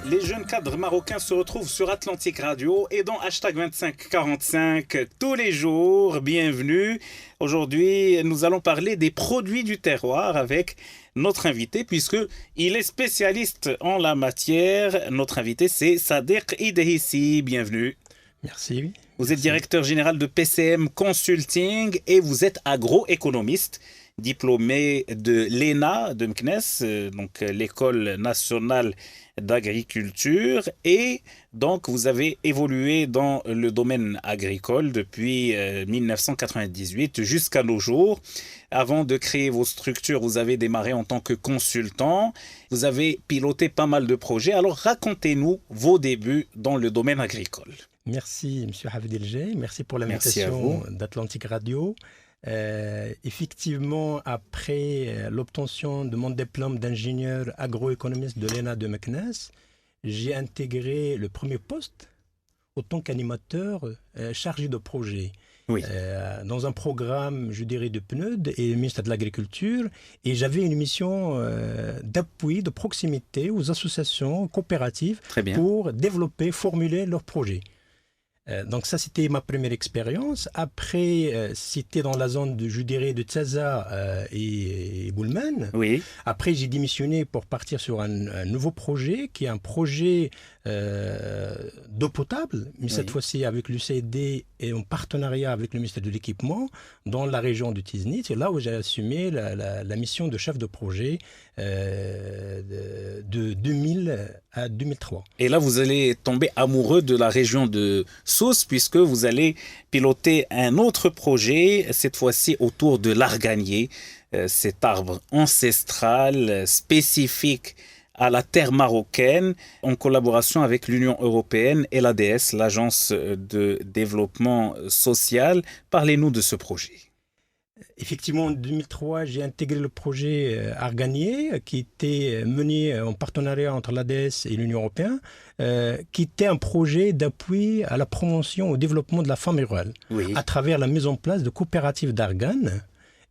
Les jeunes cadres marocains se retrouvent sur Atlantic Radio et dans Hashtag 2545 tous les jours. Bienvenue. Aujourd'hui, nous allons parler des produits du terroir avec notre invité puisque il est spécialiste en la matière. Notre invité, c'est Sadiq Idrissi. Bienvenue. Merci. Vous êtes directeur général de PCM Consulting et vous êtes agroéconomiste, diplômé de l'ENA de Meknès, donc l'École nationale d'agriculture. Et donc, vous avez évolué dans le domaine agricole depuis 1998 jusqu'à nos jours. Avant de créer vos structures, vous avez démarré en tant que consultant. Vous avez piloté pas mal de projets. Alors, racontez-nous vos débuts dans le domaine agricole. Merci, M. Hafid El-Jay. Merci pour l'invitation d'Atlantic Radio. Effectivement, après l'obtention de mon diplôme d'ingénieur agroéconomiste de l'ENA de Meknès, j'ai intégré le premier poste en tant qu'animateur chargé de projet. Oui. Dans un programme, je dirais, de PNUD et le ministère de l'Agriculture. Et j'avais une mission d'appui, de proximité aux associations coopératives pour développer, formuler leurs projets. Donc ça, c'était ma première expérience. Après, c'était dans la zone, je dirais, de Tsaza et Boulmen. Oui. Après, j'ai démissionné pour partir sur un nouveau projet, qui est un projet d'eau potable, mais cette fois-ci avec l'UCD et en partenariat avec le ministère de l'Équipement dans la région de Tiznit. C'est là où j'ai assumé la mission de chef de projet de 2000 à 2003. Et là, vous allez tomber amoureux de la région de Sousse puisque vous allez piloter un autre projet, cette fois-ci autour de l'arganier, cet arbre ancestral spécifique à la terre marocaine, en collaboration avec l'Union européenne et l'ADS, l'Agence de développement social. Parlez-nous de ce projet. Effectivement, en 2003, j'ai intégré le projet Arganier, qui était mené en partenariat entre l'ADS et l'Union européenne, qui était un projet d'appui à la promotion et au développement de la femme rurale, à travers la mise en place de coopératives d'arganes.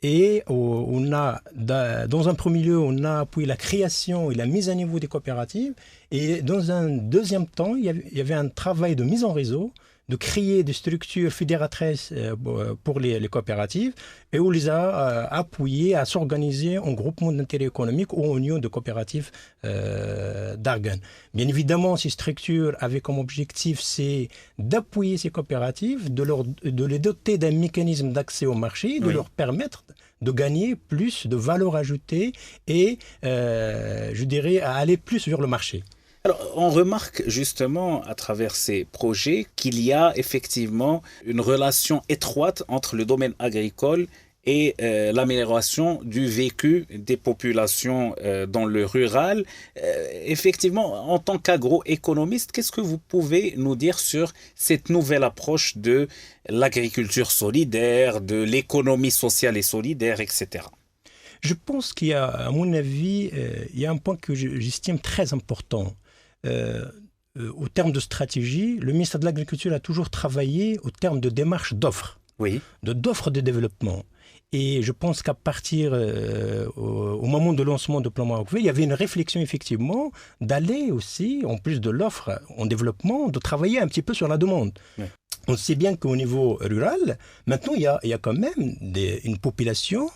Et on a, dans un premier lieu, on a appuyé la création et la mise à niveau des coopératives. Et dans un deuxième temps, il y avait un travail de mise en réseau, de créer des structures fédératrices pour les coopératives, et on les a appuyées à s'organiser en groupement d'intérêt économique ou en union de coopératives d'arganes. Bien évidemment, ces structures avaient comme objectif, c'est d'appuyer ces coopératives, de les doter d'un mécanisme d'accès au marché, de leur permettre de gagner plus de valeur ajoutée et, je dirais, à aller plus vers le marché. Alors, on remarque justement à travers ces projets qu'il y a effectivement une relation étroite entre le domaine agricole et l'amélioration du vécu des populations dans le rural. Effectivement, en tant qu'agroéconomiste, qu'est-ce que vous pouvez nous dire sur cette nouvelle approche de l'agriculture solidaire, de l'économie sociale et solidaire, etc. Je pense qu'il y a, à mon avis, il y a un point que j'estime très important. Au terme de stratégie, le ministère de l'Agriculture a toujours travaillé au terme de démarches d'offres, d'offres de développement. Et je pense qu'à partir, au moment de lancement de Plan Maroc Vert, il y avait une réflexion effectivement d'aller aussi, en plus de l'offre en développement, de travailler un petit peu sur la demande. On sait bien qu'au niveau rural, maintenant il y a quand même une population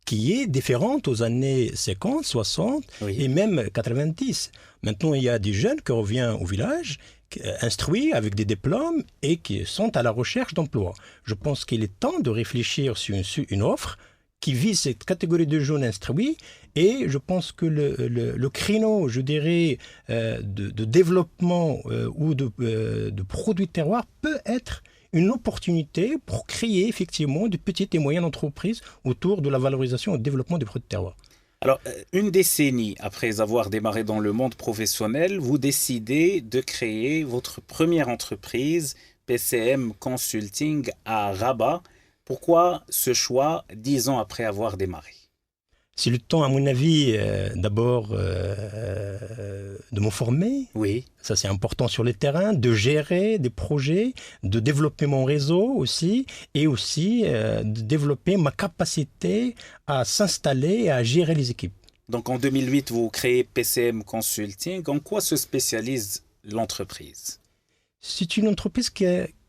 qui est différente aux années 50, 60 et même 90. Maintenant, il y a des jeunes qui reviennent au village, instruits avec des diplômes et qui sont à la recherche d'emploi. Je pense qu'il est temps de réfléchir sur une offre qui vise cette catégorie de jeunes instruits et je pense que le créneau, je dirais, de développement ou de produits de terroir peut être une opportunité pour créer effectivement de petites et moyennes entreprises autour de la valorisation et du développement des produits de terroir. Alors, une décennie après avoir démarré dans le monde professionnel, vous décidez de créer votre première entreprise, PCM Consulting à Rabat. Pourquoi ce choix 10 ans après avoir démarré ? C'est le temps, à mon avis, d'abord de me former. Oui. Ça, c'est important sur le terrain, de gérer des projets, de développer mon réseau aussi, et aussi de développer ma capacité à s'installer et à gérer les équipes. Donc en 2008, vous créez PCM Consulting. En quoi se spécialise l'entreprise? C'est une entreprise qui,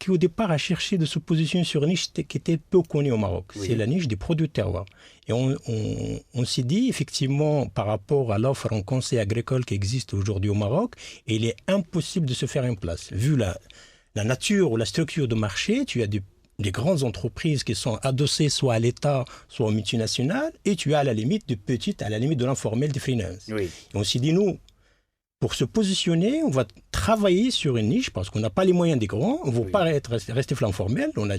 au départ, a cherché de se positionner sur une niche qui était peu connue au Maroc. Oui. C'est la niche des produits de terroir. Et on s'est dit, effectivement, par rapport à l'offre en conseil agricole qui existe aujourd'hui au Maroc, il est impossible de se faire une place. Vu la nature ou la structure de marché, tu as des grandes entreprises qui sont adossées soit à l'État, soit aux multinationales, et tu as à la limite de petites, à la limite de l'informel, des freelances. Oui. Et on s'est dit, nous, pour se positionner, on va travailler sur une niche parce qu'on n'a pas les moyens des grands. On ne va pas rester flanc formel. J'ai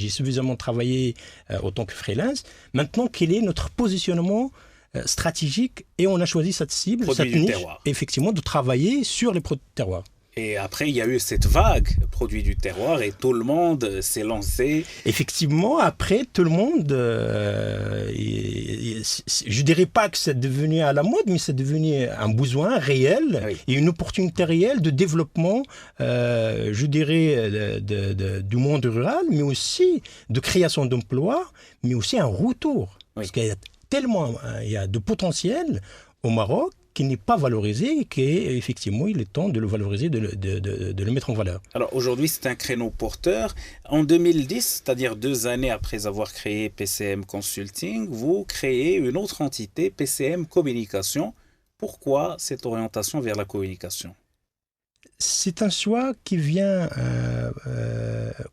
suffisamment travaillé en tant que freelance. Maintenant, quel est notre positionnement stratégique? Et on a choisi cette cible, cette niche, effectivement, de travailler sur les produits de terroir. Et après, il y a eu cette vague produits du terroir et tout le monde s'est lancé. Effectivement, après, tout le monde, je dirais pas que c'est devenu à la mode, mais c'est devenu un besoin réel et une opportunité réelle de développement, je dirais, du monde rural, mais aussi de création d'emplois, mais aussi un retour. Parce qu'il y a tellement, il y a de potentiel au Maroc qui n'est pas valorisé et qu'effectivement, il est temps de le valoriser, de le mettre en valeur. Alors aujourd'hui, c'est un créneau porteur. En 2010, c'est-à-dire 2 années après avoir créé PCM Consulting, vous créez une autre entité, PCM Communication. Pourquoi cette orientation vers la communication? C'est un choix qui vient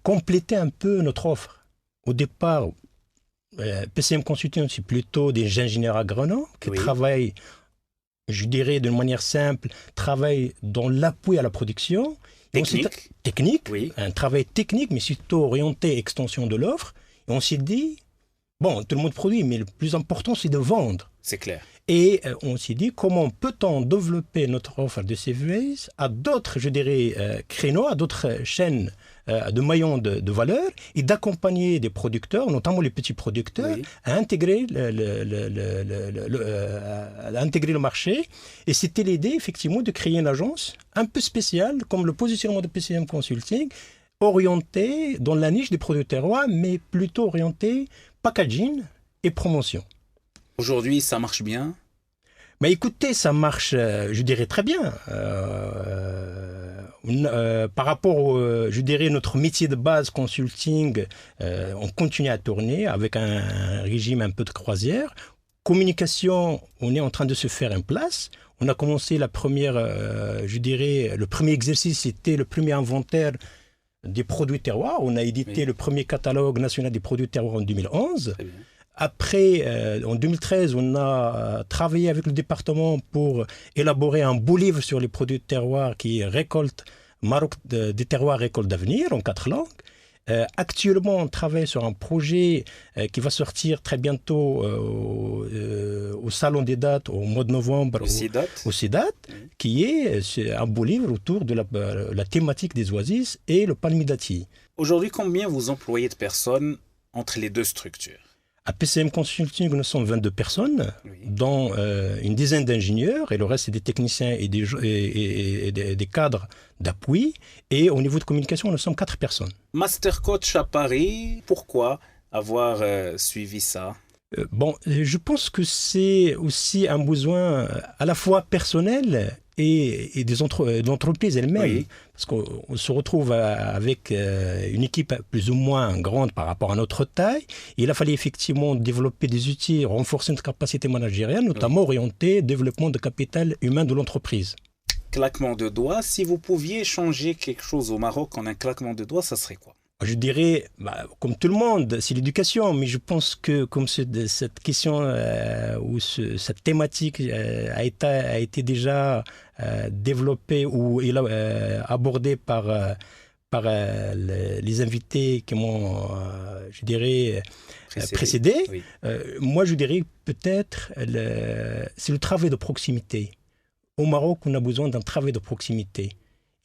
compléter un peu notre offre. Au départ, PCM Consulting, c'est plutôt des ingénieurs agronomes qui travaillent, je dirais d'une manière simple, travaillent dans l'appui à la production. Technique, un travail technique, mais surtout orienté extension de l'offre. Et on s'est dit, bon, tout le monde produit, mais le plus important, c'est de vendre. C'est clair. Et on s'est dit, comment peut-on développer notre offre de services à d'autres, je dirais, créneaux, à d'autres chaînes de maillons de valeur et d'accompagner des producteurs, notamment les petits producteurs, à intégrer le marché. Et c'était l'idée, effectivement, de créer une agence un peu spéciale, comme le positionnement de PCM Consulting, orientée dans la niche des produits terroirs, mais plutôt orientée packaging et promotion. Aujourd'hui, ça marche bien? Mais écoutez, ça marche, je dirais, très bien. Par rapport, je dirais, notre métier de base, consulting, on continue à tourner avec un régime un peu de croisière. Communication, on est en train de se faire une place. On a commencé la première, je dirais, le premier exercice, c'était le premier inventaire des produits terroirs. On a édité le premier catalogue national des produits terroirs en 2011. Après, en 2013, on a travaillé avec le département pour élaborer un beau livre sur les produits de terroir qui est Récolte Maroc des terroirs, récolte d'avenir en 4 langues. Actuellement, on travaille sur un projet qui va sortir très bientôt au Salon des dates au mois de novembre au CIDAT, qui est un beau livre autour de la thématique des oasis et le palmidati. Aujourd'hui, combien vous employez de personnes entre les deux structures? À PCM Consulting, nous sommes 22 personnes, dont une dizaine d'ingénieurs, et le reste, c'est des techniciens et des cadres d'appui. Et au niveau de communication, nous sommes 4 personnes. Master Coach à Paris, pourquoi avoir suivi ça? Bon, je pense que c'est aussi un besoin à la fois personnel et de l'entreprise elle-même. Parce qu'on se retrouve avec une équipe plus ou moins grande par rapport à notre taille. Il a fallu effectivement développer des outils, renforcer notre capacité managériale, notamment orienter développement de capital humain de l'entreprise. Claquement de doigts, si vous pouviez changer quelque chose au Maroc en un claquement de doigts, ça serait quoi? Je dirais, comme tout le monde, c'est l'éducation, mais je pense que comme cette question ou cette thématique a été déjà développée ou abordée par les invités qui m'ont, je dirais, précédé. Moi, je dirais peut-être c'est le travail de proximité. Au Maroc, on a besoin d'un travail de proximité.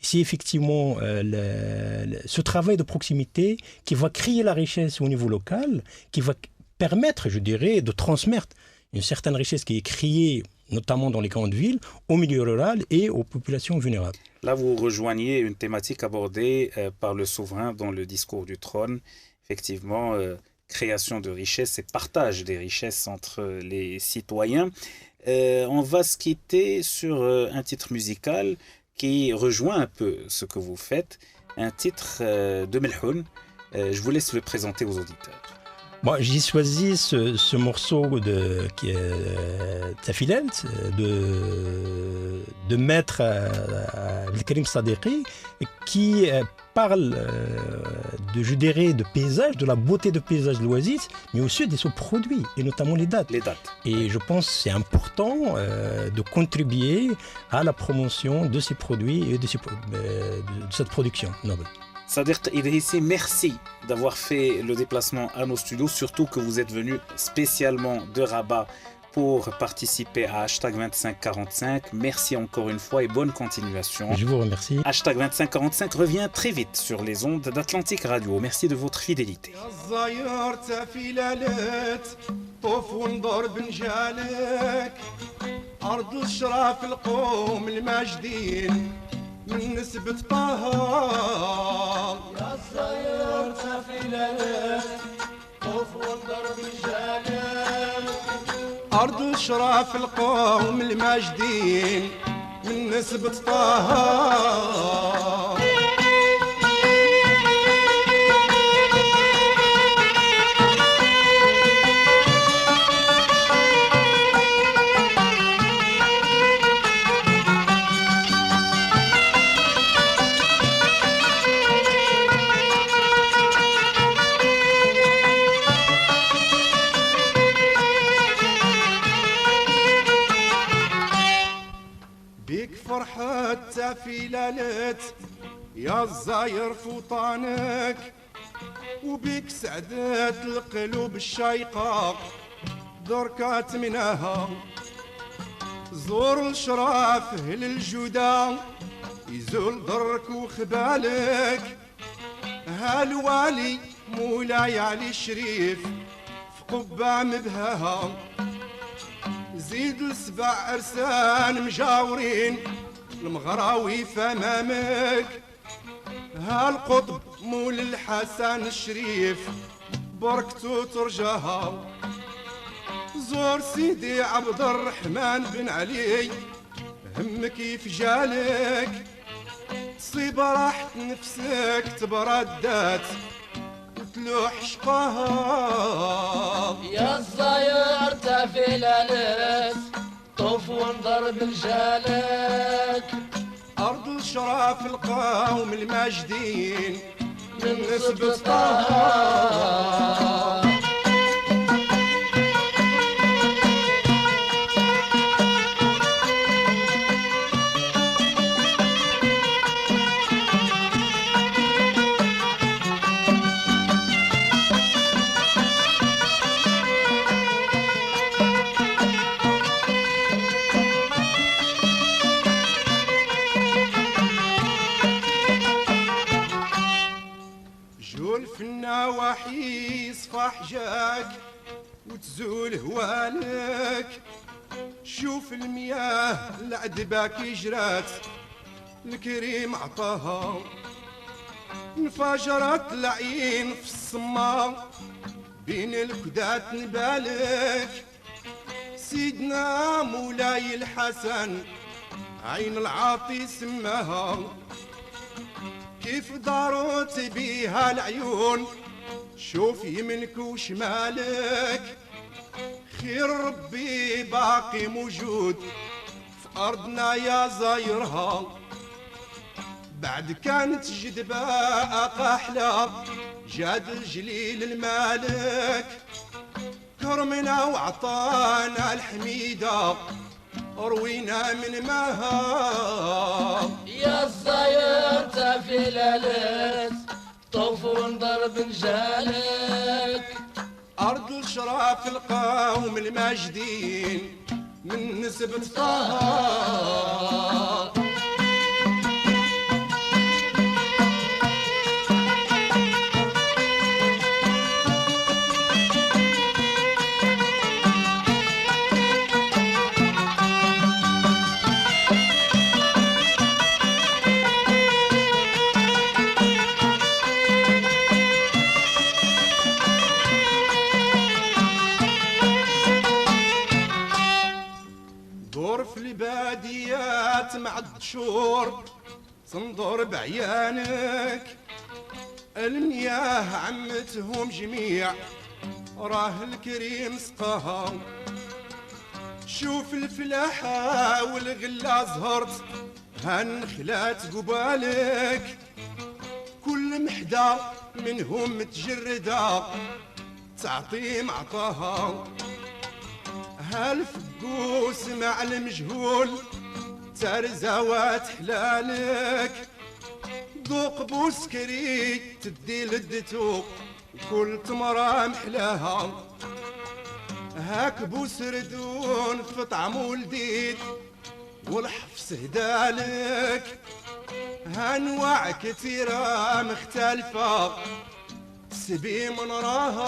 C'est effectivement ce travail de proximité qui va créer la richesse au niveau local, qui va permettre, je dirais, de transmettre une certaine richesse qui est créée, notamment dans les grandes villes, au milieu rural et aux populations vulnérables. Là, vous rejoignez une thématique abordée par le souverain dans le discours du trône. Effectivement, création de richesses et partage des richesses entre les citoyens. On va se quitter sur un titre musical qui rejoint un peu ce que vous faites, un titre de Melhoun. Je vous laisse le présenter aux auditeurs. Bon, j'ai choisi ce morceau qui est Tafilelt de maître Abdelkarim Sadeghi qui parle je dirais, de paysage, de la beauté de paysage de l'Oasis, mais aussi de ses produits, et notamment les dates. Les dates. Et je pense que c'est important de contribuer à la promotion de ces produits et de cette production noble. Sadiq Idrissi, merci d'avoir fait le déplacement à nos studios, surtout que vous êtes venu spécialement de Rabat pour participer à Hashtag 2545. Merci encore une fois et bonne continuation. Je vous remercie. Hashtag 2545 revient très vite sur les ondes d'Atlantic Radio. Merci de votre fidélité. من نسبة طه يا الصغير تفيلة طوف وانضرب الجلال أرض شراف القوم الماجدين من نسبة طه فرحة تفيلالت يا الزاير فوطانك وبيك سعدت القلوب الشايقة دركات منها زور الشراف اهل الجودة يزول ضرك وخبالك هالوالي مولاي علي الشريف في قبة مبهاها زيد السبع عرسان مجاورين المغراوي فمامك هالقطب مول الحسن الشريف بركته ترجاها زور سيدي عبد الرحمن بن علي هم كيف جالك تصيب راحة نفسك تبردات وتلوح شقاها يا الصاير تفيلالت طوف وانضرب رجالك أرض الشراف القوم الماجدين من نسبة طه نواحي صفاح جاك وتزول هوالك شوف المياه العذباك جرات الكريم عطاها انفجرت العين في السما بين الكدات نبالك سيدنا مولاي الحسن عين العاطي سماها كيف داروت بيها العيون شوف يمنك وشمالك خير ربي باقي موجود في أرضنا يا زايرها بعد كانت جدباء أحلى جاد الجليل المالك كرمنا وعطانا الحميدة روينا من ماها يا الصاير تفيلالت طوف وانضرب رجالك أرض الشراف القوم الماجدين من نسبة طه قشور تنظر بعيانك، المياه عمتهم جميع راه الكريم سقاها. شوف الفلاحة والغلة زهرت هالنخلات قبالك، كل محدة منهم متجردة تعطي معطاها. هالفقوس مع المجهول ترزوات حلالك، ذوق بوسكري تدي لدتو وكل تمرة محلاها. هاك بوسردون في طعم ولديد والحفص هدالك، هانواع كثيرة مختلفة سبي من راها.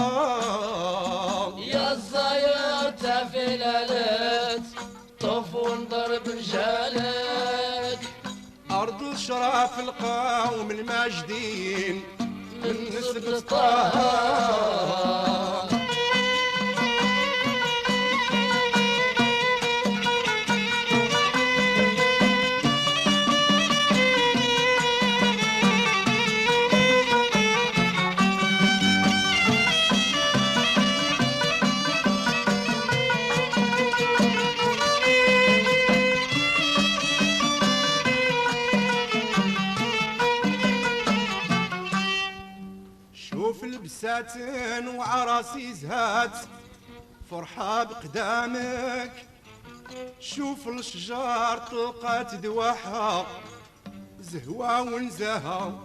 يا الزاير تفلالت طف ونضرب رجالك، أرض الشرف القوم الماجدين من نسبة طه. شوف البساتين وعراسي زهات فرحة بقدامك، شوف الشجار طلقات دواحها زهوة ونزاها،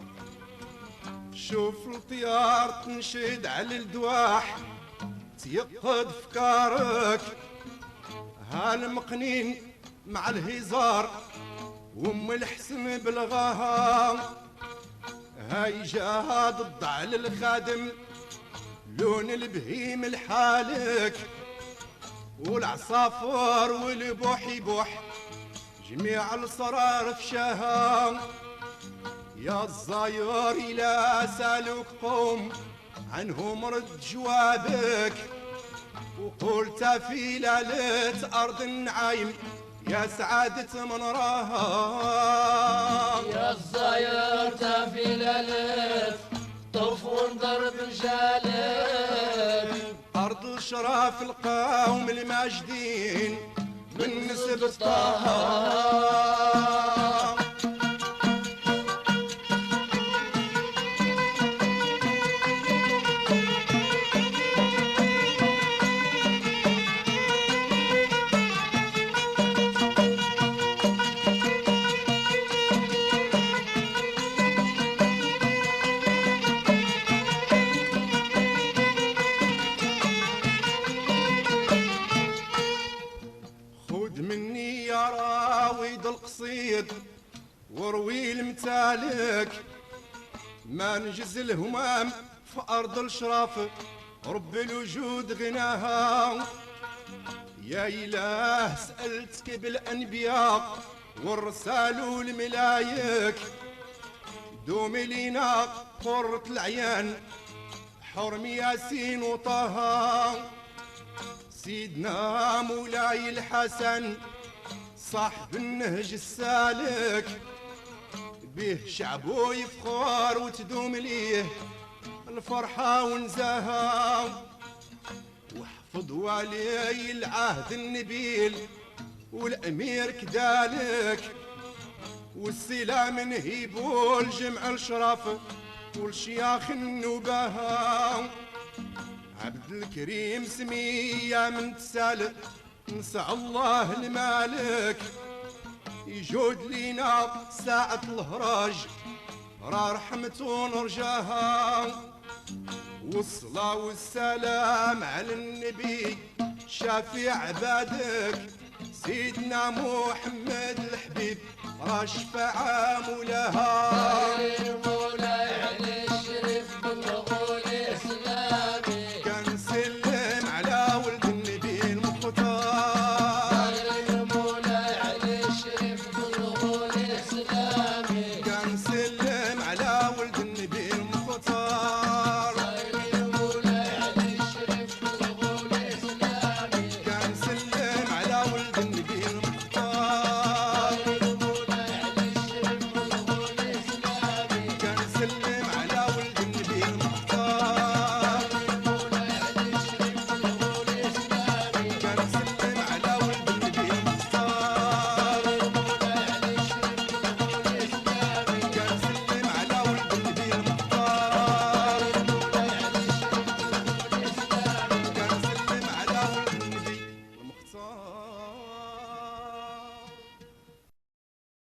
شوف الطيار تنشد على الدواح تيقظ فكارك. هالمقنين مع الهزار وام الحسن بلغاها، هاي جهاد الضع للخادم لون البهيم الحالك، والعصافر والبوح يبوح جميع الصرار فشاها. يا الزاير إلى سالوك قوم عنهم رد جوابك، وقلت في ليلة أرض النعايم يا سعادة من راها. يا الزاير تفلالت طف ونضرب رجالك، أرض الشرف القوم الماجدين من نسبة طه. خذ مني يا راويد القصيد وروي المتالك، ما نجز الهمام في أرض الشرف رب الوجود غناها. يا إله سألتك بالأنبياء والرسال والملايك، دوم لينا قرة العيان حرم ياسين وطه. سيدنا مولاي الحسن صاحب النهج السالك، به شعبه يفخر وتدوم ليه الفرحة ونزاها. واحفظ ولي العهد النبيل والأمير كذلك، والسلام نهيبو الجمع الشرف والشياخ النباها. عبد الكريم سمية من تسال نسع الله المالك، يجود لينا ساعة الهراج را رحمته ونرجاها. والصلاة والسلام على النبي شافي عبادك، سيدنا محمد الحبيب را شفع مولاها.